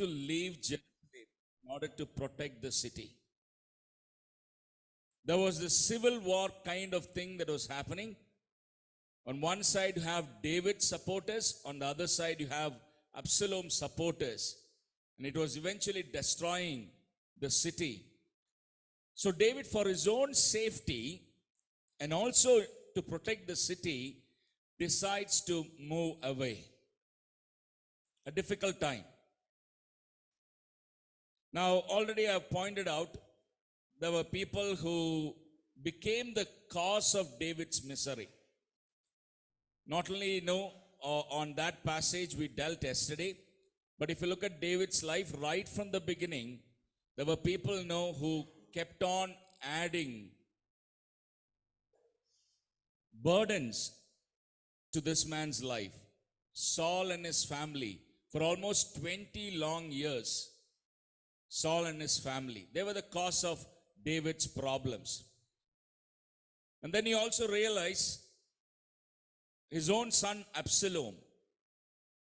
to leave Jerusalem in order to protect the city. There was this civil war kind of thing that was happening. On one side, you have David's supporters. On the other side, you have Absalom's supporters. And it was eventually destroying the city. So David, for his own safety and also to protect the city, decides to move away. A difficult time. Now, already I have pointed out, there were people who became the cause of David's misery. Not only on that passage we dealt yesterday, but if you look at David's life right from the beginning, there were people who kept on adding burdens to this man's life. Saul and his family, for almost 20 long years, Saul and his family, they were the cause of David's problems. And then he also realized his own son Absalom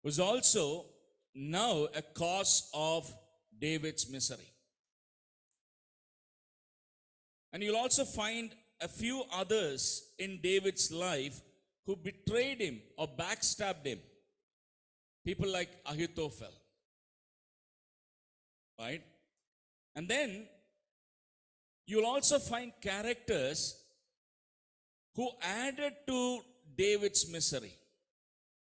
was also now a cause of David's misery. And you'll also find a few others in David's life who betrayed him or backstabbed him. People like Ahithophel. Right? And then you'll also find characters who added to David's misery,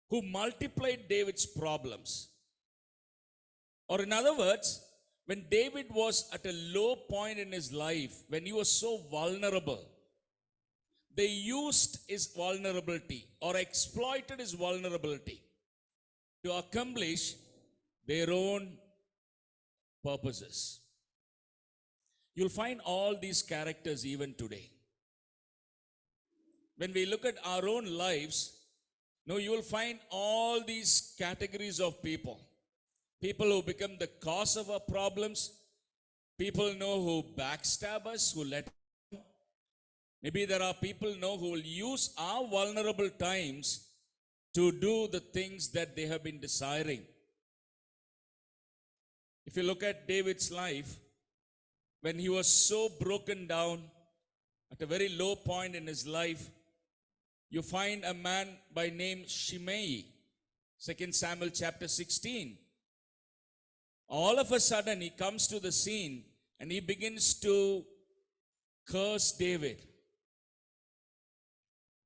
who multiplied David's problems. Or in other words, when David was at a low point in his life, when he was so vulnerable, they used his vulnerability or exploited his vulnerability to accomplish their own purposes. You'll find all these characters even today. When we look at our own lives, you will find all these categories of people. People who become the cause of our problems. People who backstab us, who let. Maybe there are people who will use our vulnerable times to do the things that they have been desiring. If you look at David's life, when he was so broken down, at a very low point in his life, you find a man by name Shimei, 2 Samuel chapter 16. All of a sudden, he comes to the scene and he begins to curse David.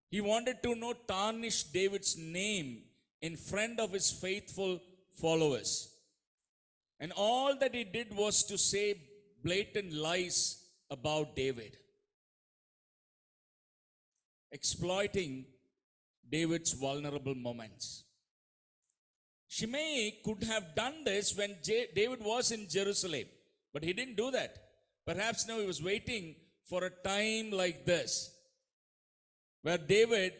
He wanted to tarnish David's name in front of his faithful followers. And all that he did was to say blatant lies about David, exploiting David's vulnerable moments. Shimei could have done this when David was in Jerusalem, but he didn't do that. Perhaps now he was waiting for a time like this, where David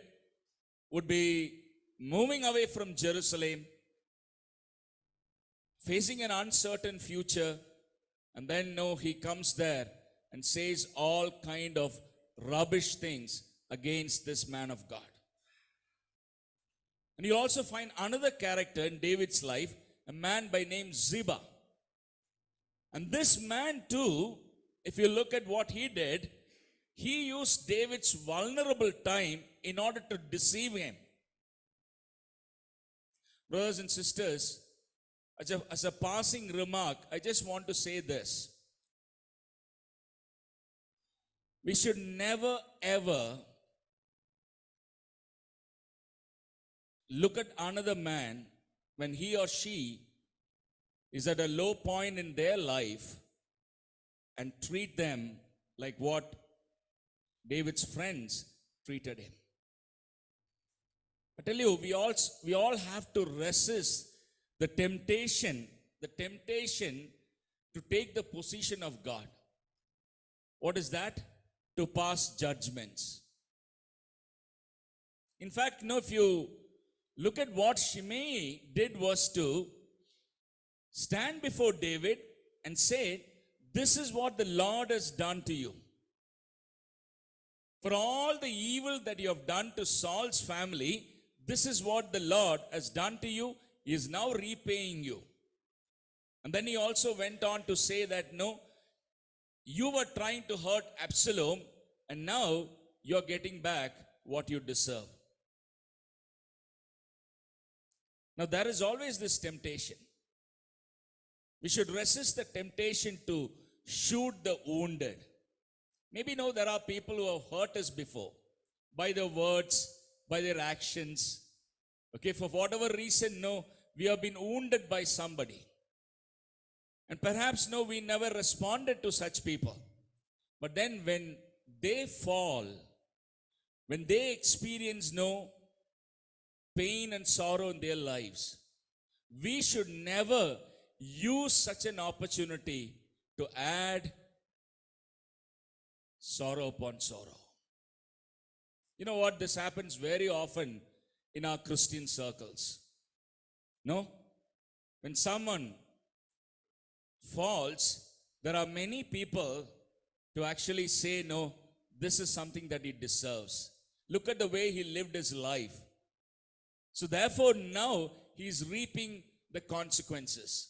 would be moving away from Jerusalem, facing an uncertain future, and then he comes there and says all kind of rubbish things against this man of God. And you also find another character in David's life, a man by name Ziba. And this man too, if you look at what he did, he used David's vulnerable time in order to deceive him. Brothers and sisters, as a passing remark, I just want to say this. We should never ever look at another man when he or she is at a low point in their life and treat them like what David's friends treated him. I tell you, we all have to resist the temptation to take the position of God. What is that? To pass judgments. In fact, if you look at what Shimei did was to stand before David and say, this is what the Lord has done to you. For all the evil that you have done to Saul's family, this is what the Lord has done to you. He is now repaying you. And then he also went on to say that, no, you were trying to hurt Absalom, and now you're getting back what you deserve. Now, there is always this temptation. We should resist the temptation to shoot the wounded. Maybe there are people who have hurt us before by their words, by their actions. Okay, for whatever reason, we have been wounded by somebody. And perhaps, we never responded to such people. But then when they fall, when they experience pain and sorrow in their lives, we should never use such an opportunity to add sorrow upon sorrow. You know what? This happens very often in our Christian circles. When someone falls, there are many people to actually say, no, this is something that he deserves. Look at the way he lived his life. So therefore now he is reaping the consequences.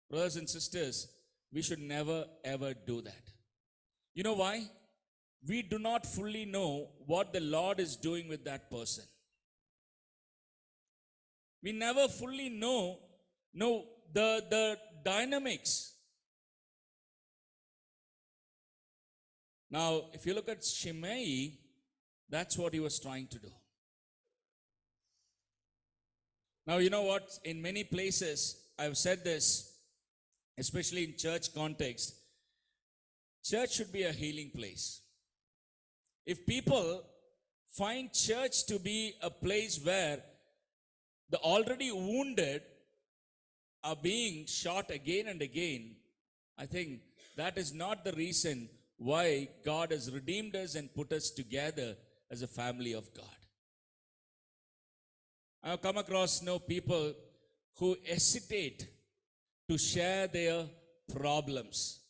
Brothers and sisters, we should never ever do that. You know why? We do not fully know what the Lord is doing with that person. We never fully know the dynamics. Now, if you look at Shimei, that's what he was trying to do. Now, you know what? In many places, I've said this, especially in church context, church should be a healing place. If people find church to be a place where the already wounded are being shot again and again, I think that is not the reason why God has redeemed us and put us together as a family of God. I have come across people who hesitate to share their problems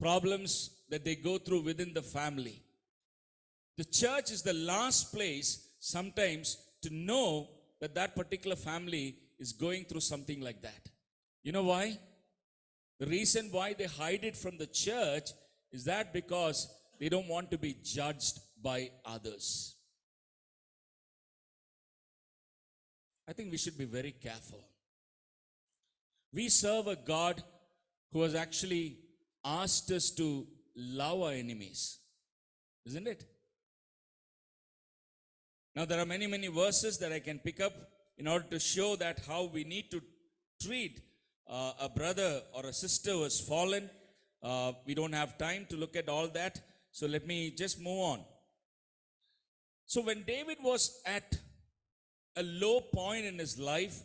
that they go through within the family. The church is the last place sometimes to know that that particular family is going through something like that. You know why? The reason why they hide it from the church is that because they don't want to be judged by others. I think we should be very careful. We serve a God who has actually asked us to love our enemies, isn't it? Now, there are many, many verses that I can pick up in order to show that how we need to treat a brother or a sister who has fallen. We don't have time to look at all that, so let me just move on. So when David was at a low point in his life,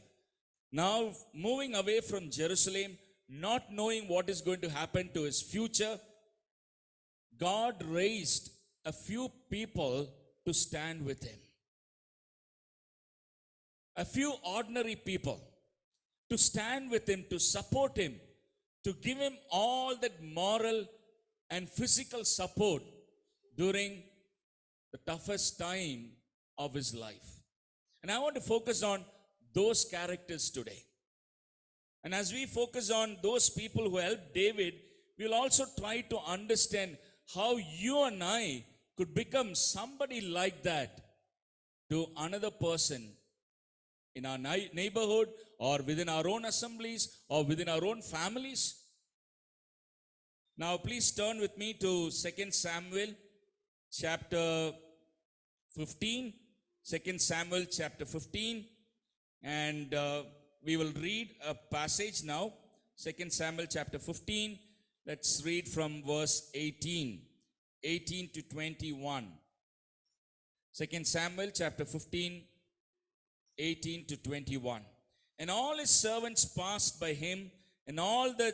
now moving away from Jerusalem, not knowing what is going to happen to his future, God raised a few people to stand with him. A few ordinary people to stand with him, to support him, to give him all that moral and physical support during the toughest time of his life. And I want to focus on those characters today. And as we focus on those people who helped David, we'll also try to understand how you and I could become somebody like that to another person in our neighborhood or within our own assemblies or within our own families. Now please turn with me to 2 Samuel chapter 15. 2 Samuel chapter 15, and we will read a passage now. 2 Samuel chapter 15, let's read from verse 18 to 21. 2 Samuel chapter 15, 18 to 21. And all his servants passed by him, and all the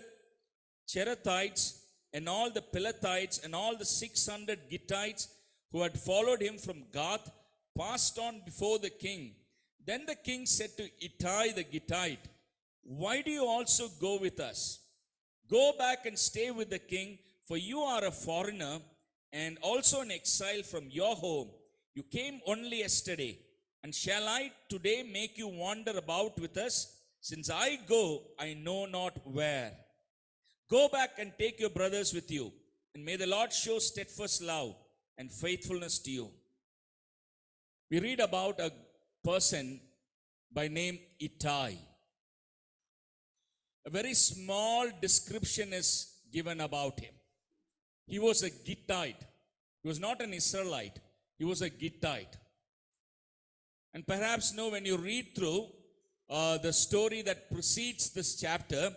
Cherethites, and all the Pelethites, and all the 600 Gittites who had followed him from Gath, passed on before the king. Then the king said to Ittai the Gittite, "Why do you also go with us? Go back and stay with the king, for you are a foreigner and also an exile from your home. You came only yesterday, and shall I today make you wander about with us? since I go, I know not where. Go back and take your brothers with you, and may the Lord show steadfast love and faithfulness to you. We read about a person by name Ittai. A very small description is given about him. He was a Gittite. He was not an Israelite. He was a Gittite. And perhaps when you read through the story that precedes this chapter,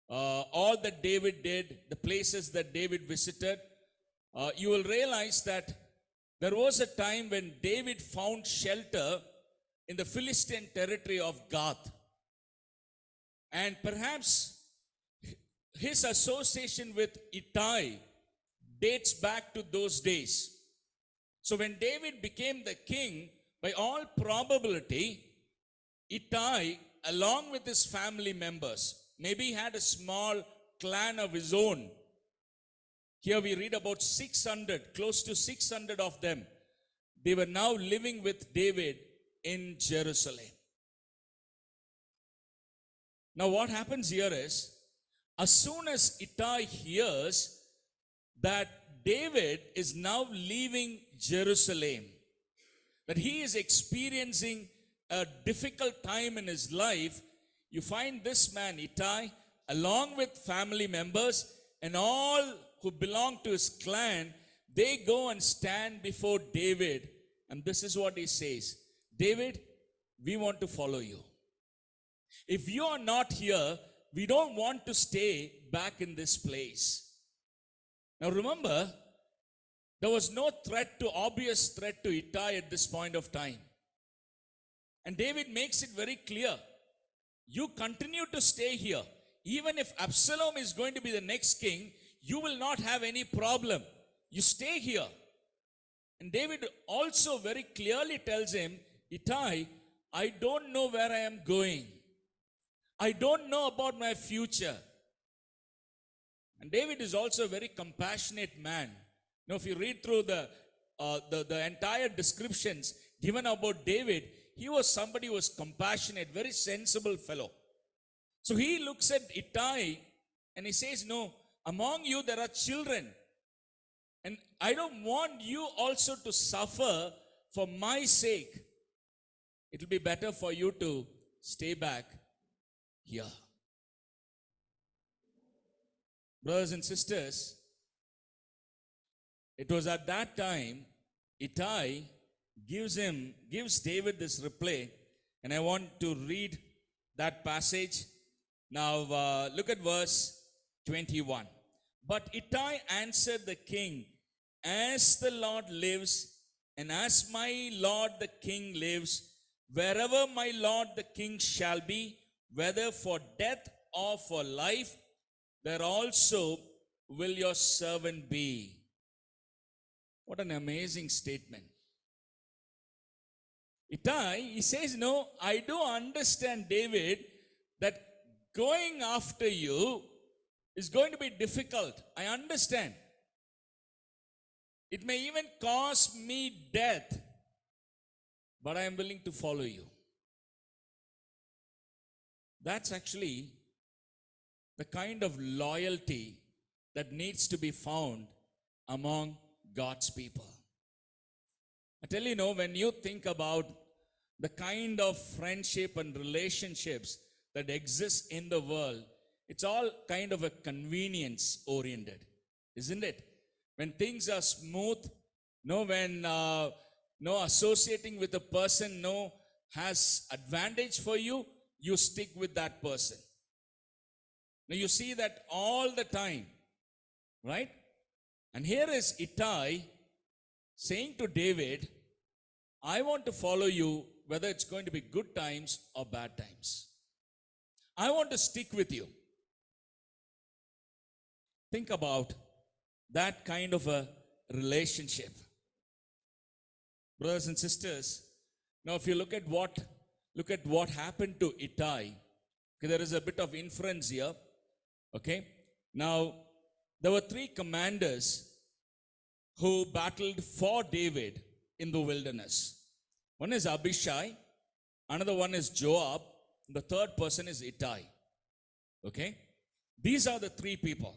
all that David did, the places that David visited, you will realize that there was a time when David found shelter in the Philistine territory of Gath. And perhaps his association with Ittai dates back to those days. So when David became the king, by all probability, Ittai, along with his family members, maybe he had a small clan of his own. Here we read about 600, close to 600 of them. They were now living with David in Jerusalem. Now what happens here is, as soon as Ittai hears that David is now leaving Jerusalem, that he is experiencing a difficult time in his life, you find this man Ittai, along with family members and all who belong to his clan, they go and stand before David, and this is what he says: David, we want to follow you. If you are not here, we don't want to stay back in this place. Now remember, there was no obvious threat to Ittai at this point of time. And David makes it very clear. You continue to stay here. Even if Absalom is going to be the next king, you will not have any problem. You stay here. And David also very clearly tells him, Ittai, I don't know where I am going. I don't know about my future. And David is also a very compassionate man. Now, if you read through the entire descriptions given about David, he was somebody who was compassionate, very sensible fellow. So he looks at Ittai and he says, no, among you there are children. And I don't want you also to suffer for my sake. It will be better for you to stay back here. Brothers and sisters, it was at that time Ittai gives David this reply, and I want to read that passage. Now look at verse 21. But Ittai answered the king, as the Lord lives, and as my lord the king lives, wherever my lord the king shall be, whether for death or for life, there also will your servant be. What an amazing statement. Ittai, he says, no, I do understand, David, that going after you is going to be difficult. I understand. It may even cost me death, but I am willing to follow you. That's actually the kind of loyalty that needs to be found among God's people. I tell you, when you think about the kind of friendship and relationships that exist in the world, it's all kind of a convenience oriented, isn't it? When things are smooth, when associating with a person has advantage for you, you stick with that person. Now you see that all the time, right? And here is Ittai saying to David, I want to follow you whether it's going to be good times or bad times. I want to stick with you. Think about that kind of a relationship. Brothers and sisters, now if you look at what happened to Ittai, there is a bit of inference here. Okay, now there were 3 commanders who battled for David in the wilderness. One is Abishai, another one is Joab, The third person is Ittai. Okay? These are the three people.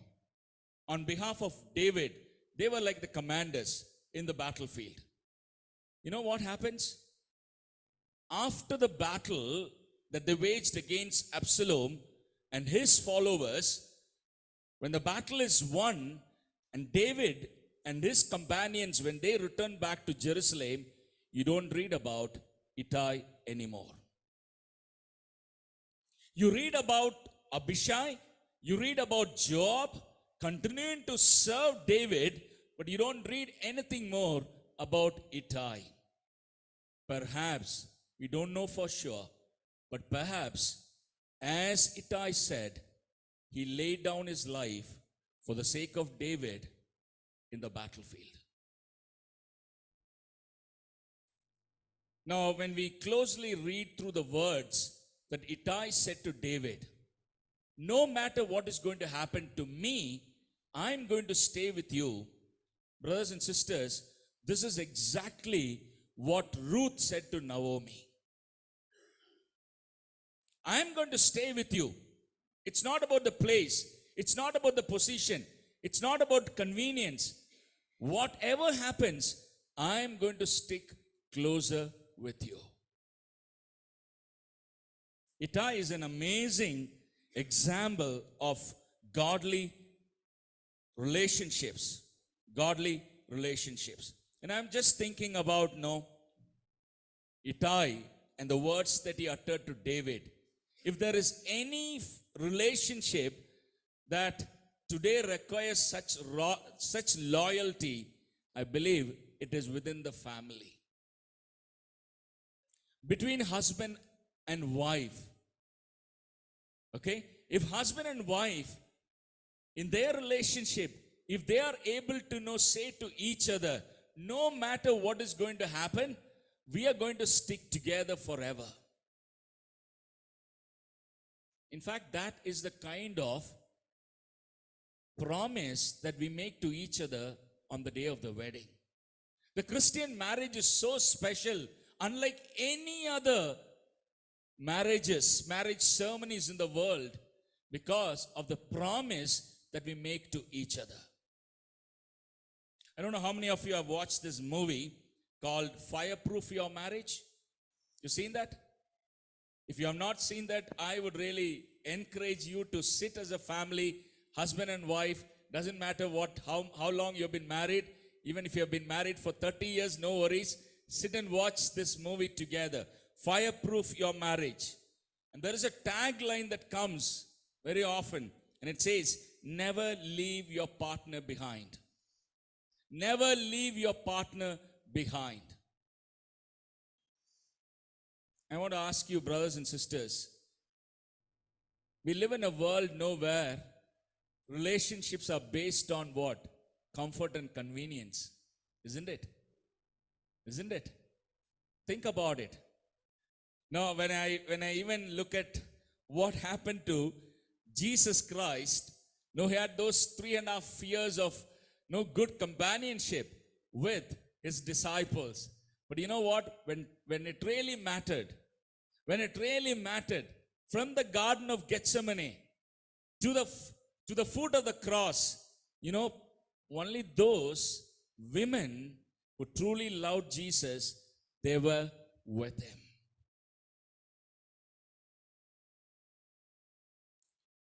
On behalf of David, they were like the commanders in the battlefield. You know what happens? After the battle that they waged against Absalom and his followers, when the battle is won, and David and his companions, when they return back to Jerusalem, you don't read about Ittai anymore. You read about Abishai, you read about Joab continuing to serve David, but you don't read anything more about Ittai. Perhaps, we don't know for sure, but perhaps, as Ittai said, he laid down his life for the sake of David in the battlefield. Now, when we closely read through the words that Ittai said to David, no matter what is going to happen to me, I'm going to stay with you. Brothers and sisters, this is exactly what Ruth said to Naomi. I'm going to stay with you. It's not about the place. It's not about the position. It's not about convenience. Whatever happens, I'm going to stick closer with you. Ittai is an amazing example of godly relationships. Godly relationships. And I'm just thinking about, Ittai and the words that he uttered to David. If there is any relationship that today requires such loyalty, I believe it is within the family. Between husband and wife. Okay? If husband and wife, in their relationship, if they are able to say to each other, no matter what is going to happen, we are going to stick together forever. In fact, that is the kind of promise that we make to each other on the day of the wedding. The Christian marriage is so special, unlike any other marriage ceremonies in the world, because of the promise that we make to each other. I don't know how many of you have watched this movie called Fireproof Your Marriage. You seen that? If you have not seen that, I would really encourage you to sit as a family, husband and wife, doesn't matter how long you've been married, even if you have been married for 30 years, no worries, sit and watch this movie together. Fireproof Your Marriage. And there is a tagline that comes very often, and it says, never leave your partner behind. Never leave your partner behind. I want to ask you, brothers and sisters, we live in a world where relationships are based on what? Comfort and convenience. Isn't it? Isn't it? Think about it. Now, when I even look at what happened to Jesus Christ, he had those 3.5 years of good companionship with his disciples. But you know what? When it really mattered, from the Garden of Gethsemane to the foot of the cross, only those women who truly loved Jesus, they were with him.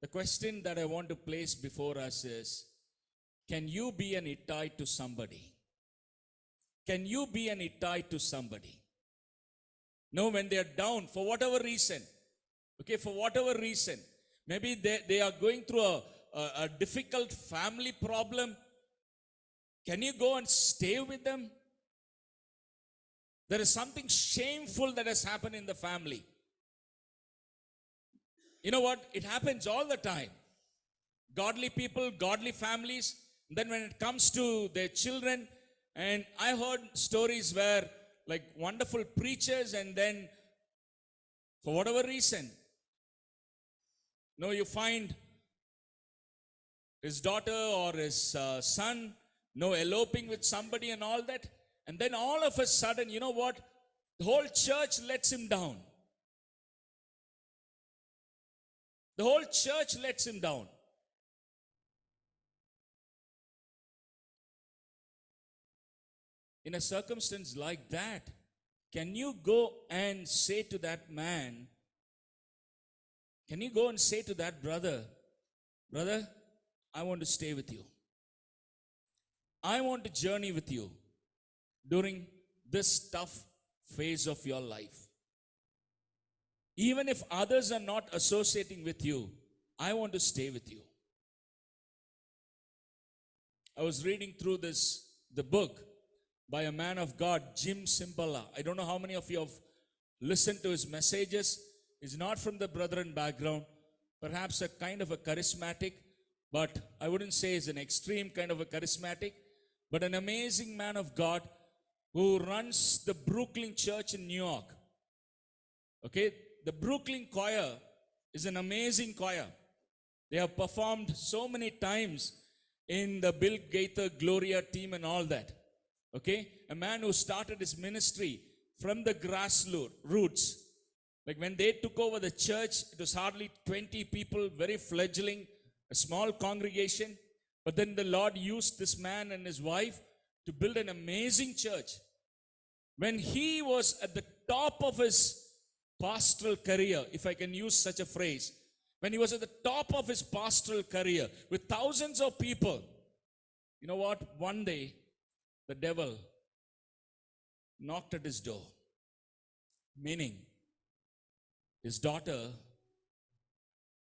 The question that I want to place before us is, can you be an Ittai to somebody? Can you be an Ittai to somebody? When they are down, for whatever reason, maybe they are going through a difficult family problem. Can you go and stay with them? There is something shameful that has happened in the family. You know what? It happens all the time. Godly people, godly families. Then when it comes to their children, and I heard stories where like wonderful preachers, and then for whatever reason, you find his daughter or his son, eloping with somebody and all that. And then all of a sudden, you know what? The whole church lets him down. The whole church lets him down. In a circumstance like that, can you go and say to that man, can you go and say to that brother, brother, I want to stay with you. I want to journey with you during this tough phase of your life. Even if others are not associating with you, I want to stay with you. I was reading through the book by a man of God, Jim Cimbala. I don't know how many of you have listened to his messages. He's not from the brethren background, perhaps a kind of a charismatic, but I wouldn't say he's an extreme kind of a charismatic, but an amazing man of God who runs the Brooklyn Church in New York. Okay, the Brooklyn Choir is an amazing choir. They have performed so many times in the Bill Gaither Gloria team and all that. Okay, a man who started his ministry from the grassroots. Like when they took over the church, it was hardly 20 people, very fledgling, a small congregation. But then the Lord used this man and his wife to build an amazing church. When he was at the top of his pastoral career, if I can use such a phrase, when he was at the top of his pastoral career with thousands of people, you know what? One day, the devil knocked at his door, meaning his daughter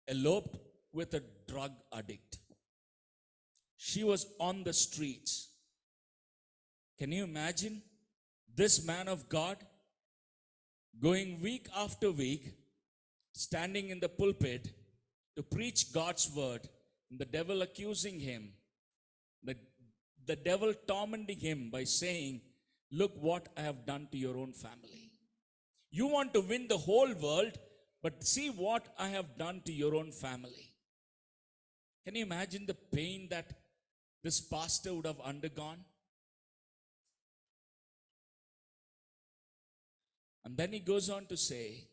eloped with a drug addict. She was on the streets. Can you imagine this man of God going week after week, standing in the pulpit to preach God's word, and the devil accusing him, the devil tormenting him by saying, look what I have done to your own family. You want to win the whole world, but see what I have done to your own family. Can you imagine the pain that this pastor would have undergone? And then he goes on to say,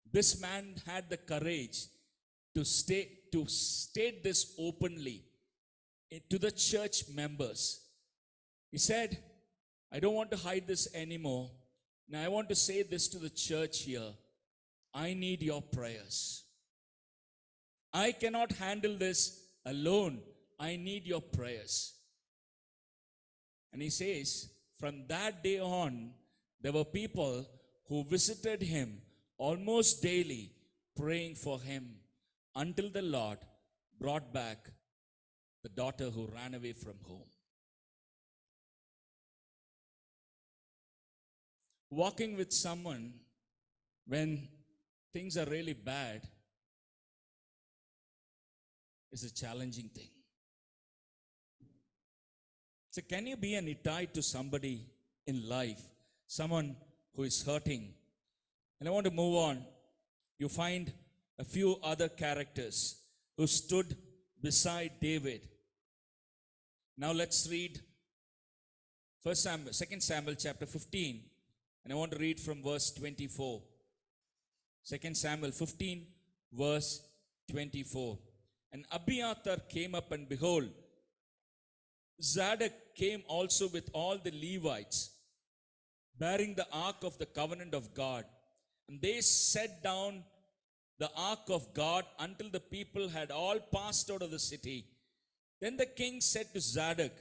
this man had the courage to state this openly to the church members. He said, I don't want to hide this anymore. Now I want to say this to the church here. I need your prayers. I cannot handle this alone. I need your prayers. And he says, from that day on, there were people who visited him almost daily, praying for him, until the Lord brought back the daughter who ran away from home. Walking with someone when things are really bad is a challenging thing. So can you be an Ittai to somebody in life, someone who is hurting? And I want to move on. You find a few other characters who stood beside David. Now let's read 2 Samuel chapter 15. And I want to read from verse 24. 2 Samuel 15, verse 24. And Abiathar came up, and behold, Zadok came also with all the Levites, bearing the ark of the covenant of God. And they set down the ark of God until the people had all passed out of the city. Then the king said to Zadok,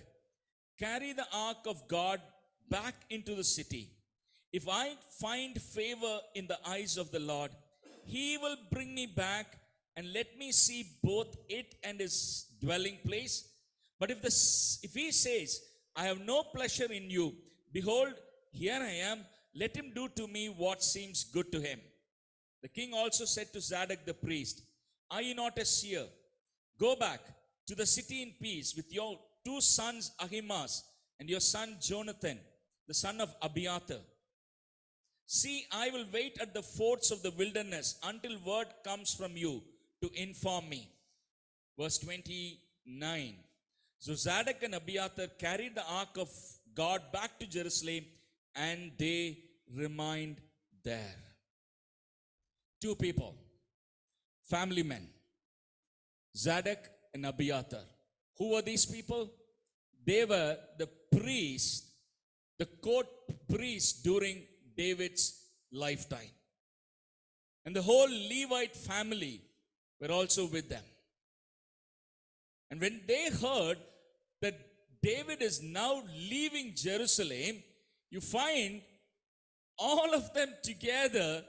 carry the ark of God back into the city. If I find favor in the eyes of the Lord, he will bring me back and let me see both it and his dwelling place. But if he says, I have no pleasure in you, behold, here I am, let him do to me what seems good to him. The king also said to Zadok the priest, are you not a seer? Go back to the city in peace with your two sons Ahimaaz and your son Jonathan, the son of Abiathar. See, I will wait at the forts of the wilderness until word comes from you to inform me. Verse 29. So Zadok and Abiathar carried the ark of God back to Jerusalem, and they remained there. Two people. family men, Zadok and Abiathar. Who were these people? They were the priests, the court priests during David's lifetime. And the whole Levite family were also with them. And when they heard that David is now leaving Jerusalem, you find all of them together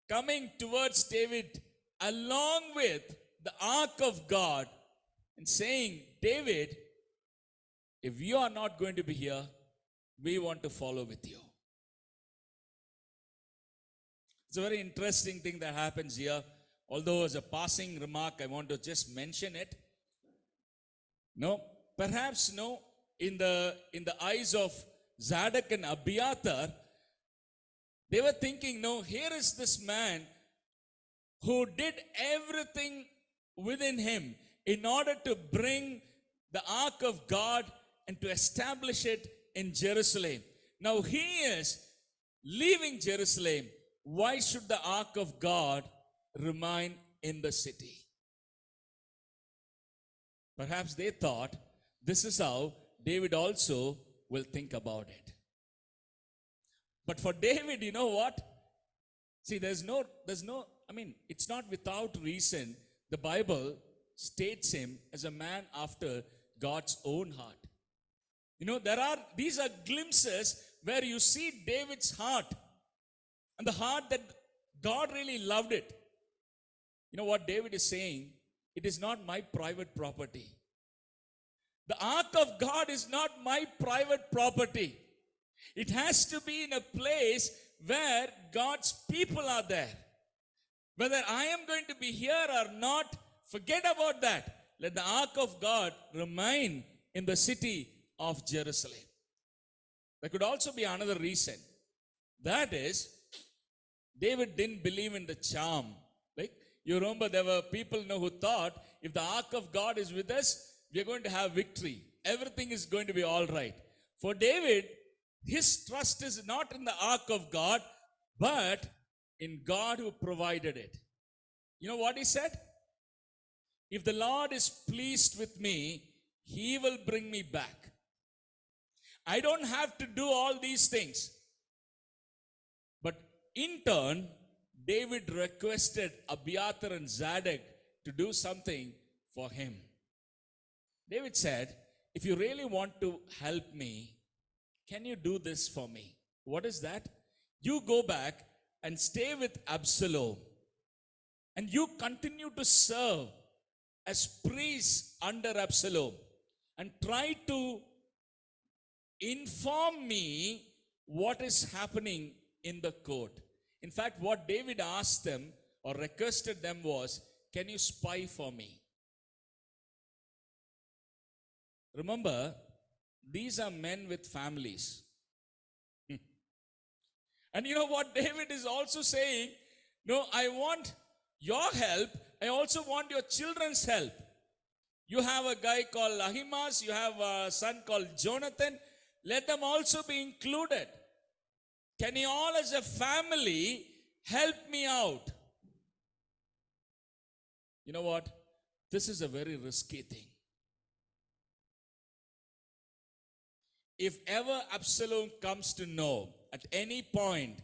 coming towards David along with the ark of God and saying, David, if you are not going to be here, we want to follow with you. It's a very interesting thing that happens here. Although as a passing remark, I want to just mention it. No, perhaps no, in the eyes of Zadok and Abiathar, they were thinking, no, here is this man who did everything within him in order to bring the ark of God and to establish it in Jerusalem. Now he is leaving Jerusalem. Why should the ark of God remain in the city? Perhaps they thought this is how David also will think about it. But for David, you know what? See, there's no, it's not without reason the Bible states him as a man after God's own heart. You know, these are glimpses where you see David's heart and the heart that God really loved it. You know what David is saying? It is not my private property. The ark of God is not my private property. It has to be in a place where God's people are there. Whether I am going to be here or not, forget about that. Let the ark of God remain in the city of Jerusalem. There could also be another reason. That is, David didn't believe in the charm. Like, you remember there were people who thought if the ark of God is with us, we are going to have victory. Everything is going to be all right. For David, his trust is not in the ark of God, but in God who provided it. You know what he said? If the Lord is pleased with me, he will bring me back. I don't have to do all these things. But in turn, David requested Abiathar and Zadok to do something for him. David said, if you really want to help me, can you do this for me? What is that? You go back and stay with Absalom. And you continue to serve as priests under Absalom. And try to inform me what is happening in the court. In fact, what David asked them or requested them was, can you spy for me? Remember, these are men with families. And you know what David is also saying? No, I want your help. I also want your children's help. You have a guy called Ahimaaz. You have a son called Jonathan. Let them also be included. Can you all as a family help me out? You know what? This is a very risky thing. If ever Absalom comes to know at any point,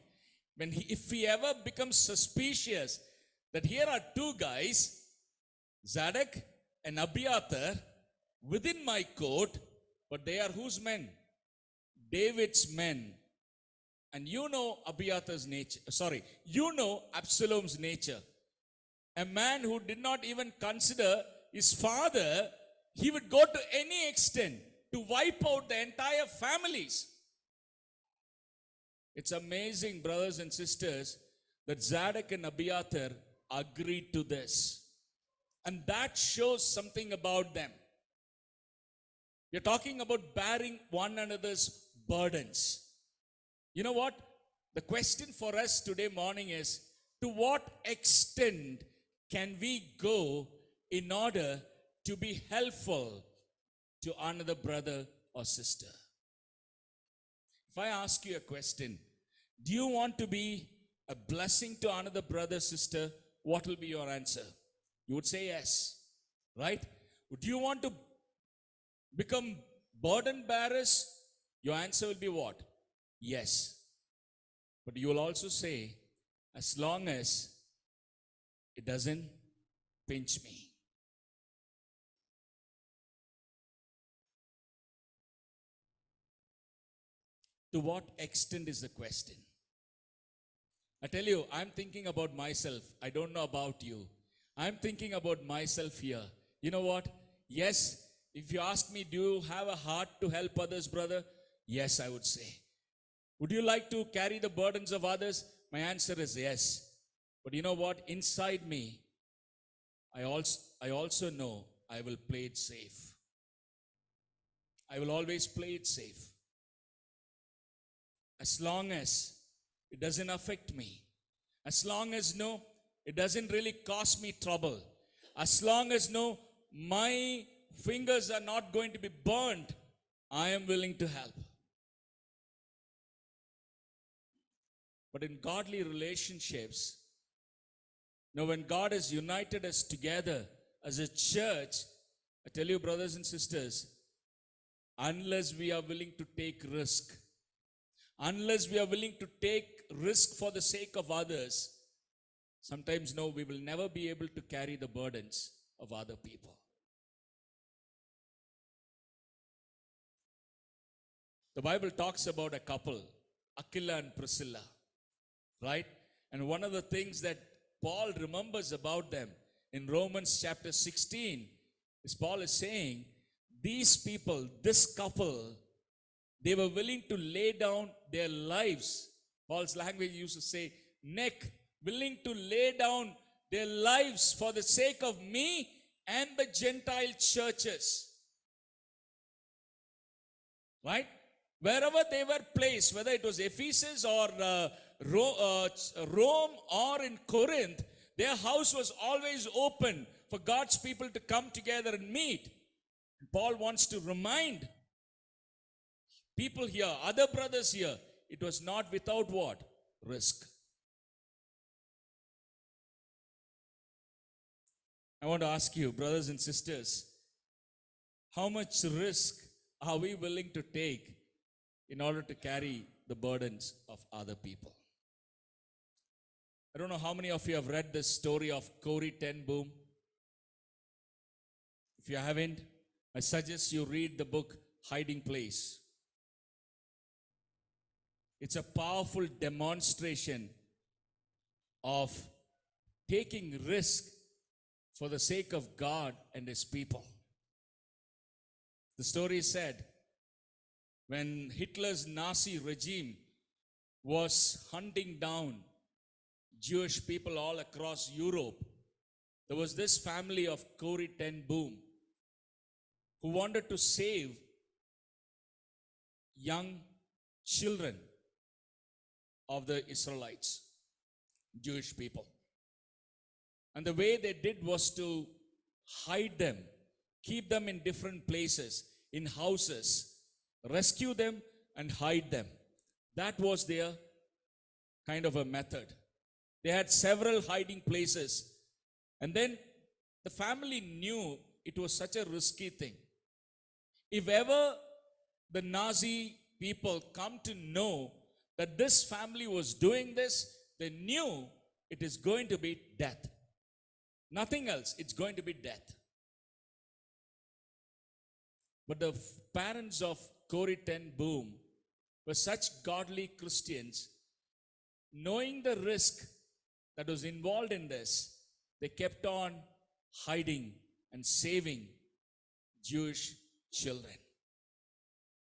if he ever becomes suspicious that here are two guys, Zadok and Abiathar, within my court, but they are whose men? David's men. And you know Abiathar's nature. You know Absalom's nature. A man who did not even consider his father, he would go to any extent to wipe out the entire families. It's amazing, brothers and sisters, that Zadok and Abiathar agreed to this. And that shows something about them. We're talking about bearing one another's burdens. You know what? The question for us today morning is, to what extent can we go in order to be helpful to another brother or sister? If I ask you a question, do you want to be a blessing to another brother, sister? What will be your answer? You would say yes, right? Would you want to become burden bearers? Your answer will be what? Yes. But you will also say, as long as it doesn't pinch me. To what extent is the question? I tell you, I'm thinking about myself. I don't know about you. I'm thinking about myself here. You know what? Yes, if you ask me, do you have a heart to help others, brother? Yes, I would say. Would you like to carry the burdens of others? My answer is yes. But you know what? Inside me, I also know I will play it safe. I will always play it safe. As long as it doesn't affect me. As long as no, it doesn't really cause me trouble. As long as no, my fingers are not going to be burned, I am willing to help. But in godly relationships, now when God has united us together as a church, I tell you, brothers and sisters, unless we are willing to take risk, unless we are willing to take risk for the sake of others, sometimes no, we will never be able to carry the burdens of other people. The Bible talks about a couple, Aquila and Priscilla, right? And one of the things that Paul remembers about them in Romans chapter 16 is Paul is saying, these people, this couple, they were willing to lay down their lives. Paul's language used to say, neck, willing to lay down their lives for the sake of me and the Gentile churches. Right? Wherever they were placed, whether it was Ephesus or Rome or in Corinth, their house was always open for God's people to come together and meet. And Paul wants to remind people here, other brothers here, it was not without what? Risk. I want to ask you, brothers and sisters, how much risk are we willing to take in order to carry the burdens of other people? I don't know how many of you have read the story of Corrie ten Boom. If you haven't, I suggest you read the book Hiding Place. It's a powerful demonstration of taking risk for the sake of God and His people. The story said, when Hitler's Nazi regime was hunting down Jewish people all across Europe, there was this family of Corrie ten Boom who wanted to save young children of the Israelites, Jewish people. And the way they did was to hide them, keep them in different places, in houses, rescue them and hide them. That was their kind of a method. They had several hiding places. And then the family knew it was such a risky thing. If ever the Nazi people come to know that this family was doing this, they knew it is going to be death. Nothing else, it's going to be death. But the parents of Corrie ten Boom were such godly Christians, knowing the risk that was involved in this, they kept on hiding and saving Jewish children.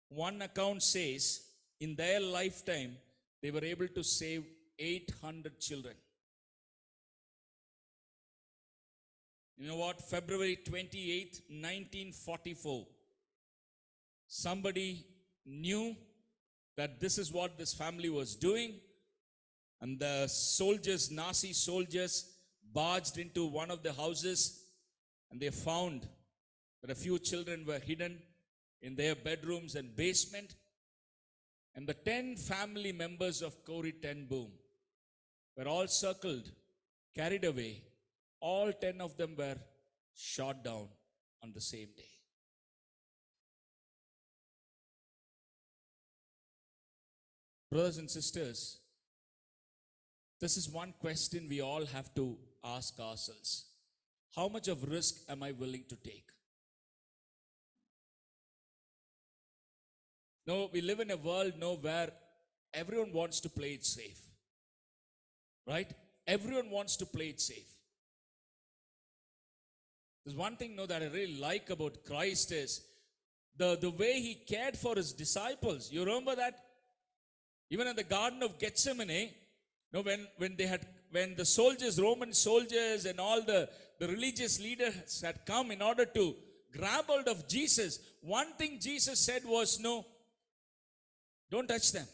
One account says, in their lifetime, they were able to save 800 children. You know what? February 28, 1944, somebody knew that this is what this family was doing, and the soldiers, Nazi soldiers, barged into one of the houses, and they found that a few children were hidden in their bedrooms and basement. And the 10 family members of Corrie ten Boom were all circled, carried away, all 10 of them were shot down on the same day. Brothers and sisters, this is one question we all have to ask ourselves. How much of risk am I willing to take? No, we live in a world where everyone wants to play it safe. Right? Everyone wants to play it safe. There's one thing that I really like about Christ is the way he cared for his disciples. You remember that? Even in the Garden of Gethsemane, when the soldiers, Roman soldiers and all the religious leaders had come in order to grab hold of Jesus, one thing Jesus said was, no, don't touch them.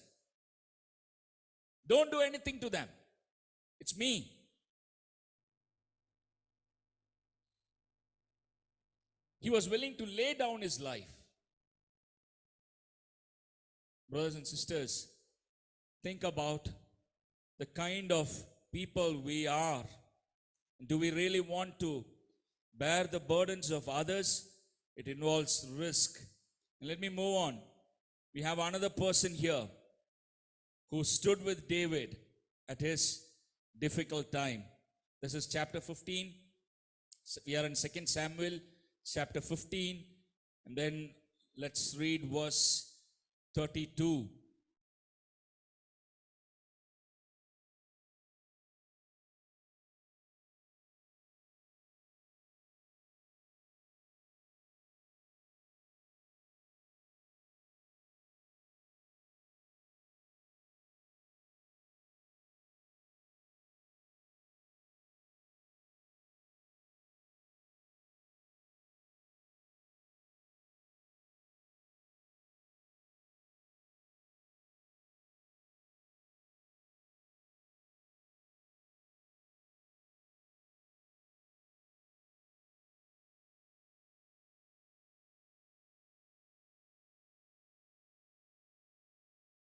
Don't do anything to them. It's me. He was willing to lay down his life. Brothers and sisters, think about the kind of people we are. Do we really want to bear the burdens of others? It involves risk. And let me move on. We have another person here who stood with David at his difficult time. This is chapter 15. We are in 2 Samuel chapter 15. And then let's read verse 32.